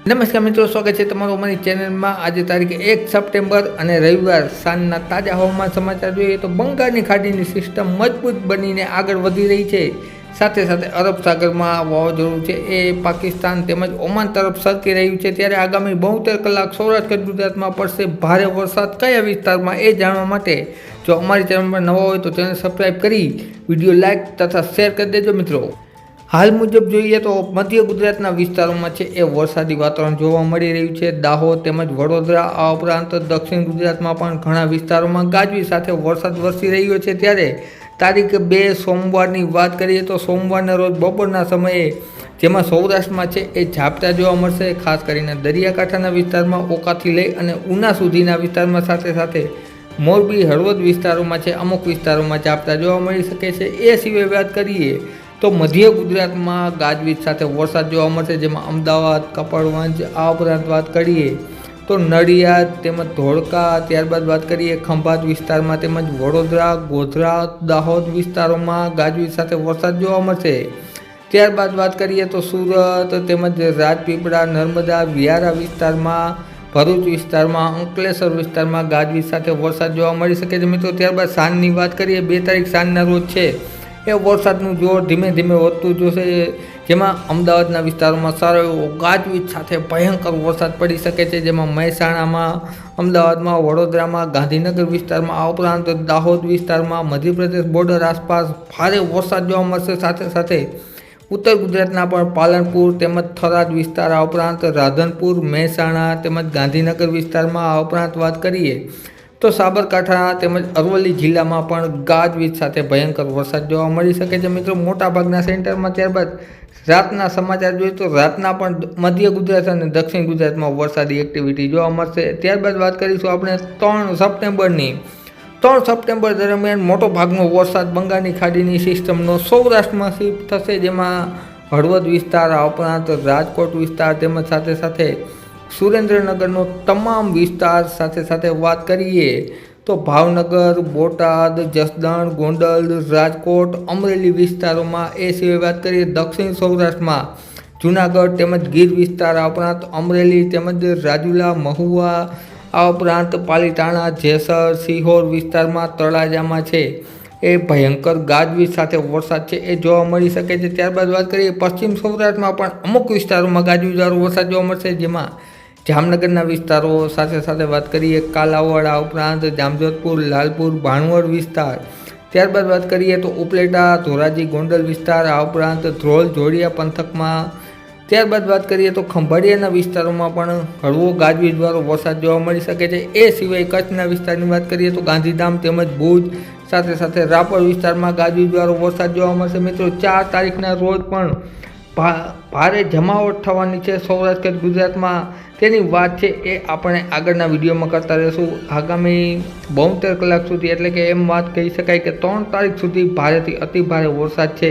નમસ્કાર મિત્રો, સ્વાગત છે તમારું અમારી ચેનલમાં। આજે તારીખ 1 સપ્ટેમ્બર અને રવિવાર સાંજના તાજા હવામાન સમાચાર જોઈએ તો બંગાળની ખાડીની સિસ્ટમ મજબૂત બનીને આગળ વધી રહી છે। સાથે સાથે અરબ સાગરમાં વાવાઝોડું છે એ પાકિસ્તાન તેમજ ઓમાન તરફ સરકી રહ્યું છે। ત્યારે આગામી 72 કલાક સૌરાષ્ટ્ર ગુજરાતમાં પડશે ભારે વરસાદ કયા વિસ્તારમાં એ જાણવા માટે જો અમારી ચેનલ પર નવા હોય તો ચેનલ સબસ્ક્રાઈબ કરી વિડીયો લાઇક તથા શેર કરી દેજો મિત્રો। હાલ મુજબ જોઈએ તો મધ્ય ગુજરાતના વિસ્તારોમાં છે એ વરસાદી વાતાવરણ જોવા મળી રહ્યું છે। દાહોદ તેમજ વડોદરા આ ઉપરાંત દક્ષિણ ગુજરાતમાં પણ ઘણા વિસ્તારોમાં ગાજવી સાથે વરસાદ વરસી રહ્યો છે। ત્યારે તારીખ 2 સોમવારની વાત કરીએ તો સોમવારના રોજ બપોરના સમયે જેમાં સૌરાષ્ટ્રમાં છે એ ઝાપટા જોવા મળશે। ખાસ કરીને દરિયાકાંઠાના વિસ્તારમાં ઓકાથી લઈ અને ઉના સુધીના વિસ્તારમાં સાથે સાથે મોરબી હળવદ વિસ્તારોમાં છે અમુક વિસ્તારોમાં ઝાપટા જોવા મળી શકે છે। એ સિવાય વાત કરીએ તો મધ્ય ગુજરાતમાં ગાજવીજ સાથે વરસાદ જોવા મળશે, જેમાં અમદાવાદ, કપડવંજ આ ઉપરાંત વાત કરીએ તો નડિયાદ તેમજ ધોળકા, ત્યારબાદ વાત કરીએ ખંભાત વિસ્તારમાં તેમજ વડોદરા, ગોધરા, દાહોદ વિસ્તારોમાં ગાજવીજ સાથે વરસાદ જોવા મળશે। ત્યારબાદ વાત કરીએ તો સુરત તેમજ રાજપીપળા, નર્મદા, વ્યારા વિસ્તારમાં, ભરૂચ વિસ્તારમાં, અંકલેશ્વર વિસ્તારમાં ગાજવીજ સાથે વરસાદ જોવા મળી શકે છે મિત્રો। ત્યારબાદ સાંજની વાત કરીએ 2 તારીખ સાંજના રોજ છે એ વરસાદનું જોર ધીમે ધીમે વધતું જશે, જેમાં અમદાવાદના વિસ્તારોમાં સારો એવો ગાજવીજ સાથે ભયંકર વરસાદ પડી શકે છે, જેમાં મહેસાણામાં, અમદાવાદમાં, વડોદરામાં, ગાંધીનગર વિસ્તારમાં આ ઉપરાંત દાહોદ વિસ્તારમાં, મધ્યપ્રદેશ બોર્ડર આસપાસ ભારે વરસાદ જોવા મળશે। સાથે સાથે ઉત્તર ગુજરાતના પણ પાલનપુર તેમજ થરાદ વિસ્તાર આ ઉપરાંત રાધનપુર, મહેસાણા તેમજ ગાંધીનગર વિસ્તારમાં આ ઉપરાંત વાત કરીએ તો સાબરકાંઠા તેમજ અરવલ્લી જિલ્લામાં પણ ગાજવીજ સાથે ભયંકર વરસાદ જોવા મળી શકે છે મિત્રો મોટાભાગના સેન્ટરમાં। ત્યારબાદ રાતના સમાચાર જોઈએ તો રાતના પણ મધ્ય ગુજરાત અને દક્ષિણ ગુજરાતમાં વરસાદી એક્ટિવિટી જોવા મળશે। ત્યારબાદ વાત કરીશું આપણે 3 સપ્ટેમ્બરની। 3 સપ્ટેમ્બર દરમિયાન મોટો ભાગનો વરસાદ બંગાળની ખાડીની સિસ્ટમનો સૌરાષ્ટ્રમાં શિફ્ટ થશે, જેમાં હળવદ વિસ્તાર આ ઉપરાંત રાજકોટ વિસ્તાર તેમજ સાથે સાથે સુરેન્દ્રનગરનો તમામ વિસ્તાર સાથે સાથે વાત કરીએ તો ભાવનગર, બોટાદ, જસદણ, ગોંડલ, રાજકોટ, અમરેલી વિસ્તારોમાં। એ સિવાય વાત કરીએ દક્ષિણ સૌરાષ્ટ્રમાં જૂનાગઢ તેમજ ગીર વિસ્તાર આ ઉપરાંત અમરેલી તેમજ રાજુલા, મહુવા આ ઉપરાંત પાલીતાણા, જેસર, સિહોર વિસ્તારમાં, તળાજામાં છે એ ભયંકર ગાજવીજ સાથે વરસાદ છે એ જોવા મળી શકે છે। ત્યારબાદ વાત કરીએ પશ્ચિમ સૌરાષ્ટ્રમાં પણ અમુક વિસ્તારોમાં ગાજવીજવાળો વરસાદ જોવા મળશે, જેમાં જામનગરના વિસ્તારો સાથે સાથે વાત કરીએ કાલાવડ આ ઉપરાંત જામજોધપુર, લાલપુર, ભાણવડ વિસ્તાર। ત્યારબાદ વાત કરીએ તો ઉપલેટા, ધોરાજી, ગોંડલ વિસ્તાર આ ઉપરાંત ધ્રોલ, જોડિયા પંથકમાં। ત્યારબાદ વાત કરીએ તો ખંભાળિયાના વિસ્તારોમાં પણ હળવો ગાજવીજવાળો વરસાદ જોવા મળી શકે છે। એ સિવાય કચ્છના વિસ્તારની વાત કરીએ તો ગાંધીધામ તેમજ ભુજ સાથે સાથે રાપર વિસ્તારમાં ગાજવીજવાળો વરસાદ જોવા મળશે મિત્રો। 4 તારીખના રોજ પણ ભારે જમાવટ થવાની છે સૌરાષ્ટ્ર ગુજરાતમાં, તેની વાત છે એ આપણે આગળના વિડીયોમાં કરતા રહીશું। આગામી 72 કલાક સુધી એટલે કે એમ વાત કહી શકાય કે 3 તારીખ સુધી ભારેથી અતિ ભારે વરસાદ છે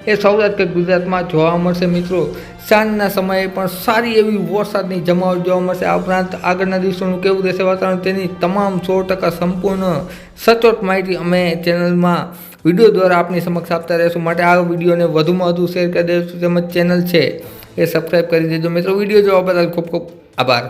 એ સૌરાષ્ટ્ર ગુજરાતમાં જોવા મળશે મિત્રો। સાંજના સમયે પણ સારી એવી વરસાદની જમાવટ જોવા મળશે। આ ઉપરાંત આગળના દિવસોનું કેવું રહેશે વાતાવરણ તેની તમામ 100% સંપૂર્ણ સચોટ માહિતી અમે ચેનલમાં વિડીયો દ્વારા આપની સમક્ષ આપતા રહીશું। માટે આ વિડીયોને વધુમાં વધુ શેર કરી દેજો તેમજ ચેનલ છે એ સબસ્ક્રાઈબ કરી દેજો મિત્રો। વિડીયો જોવા બદલ ખૂબ ખૂબ આભાર।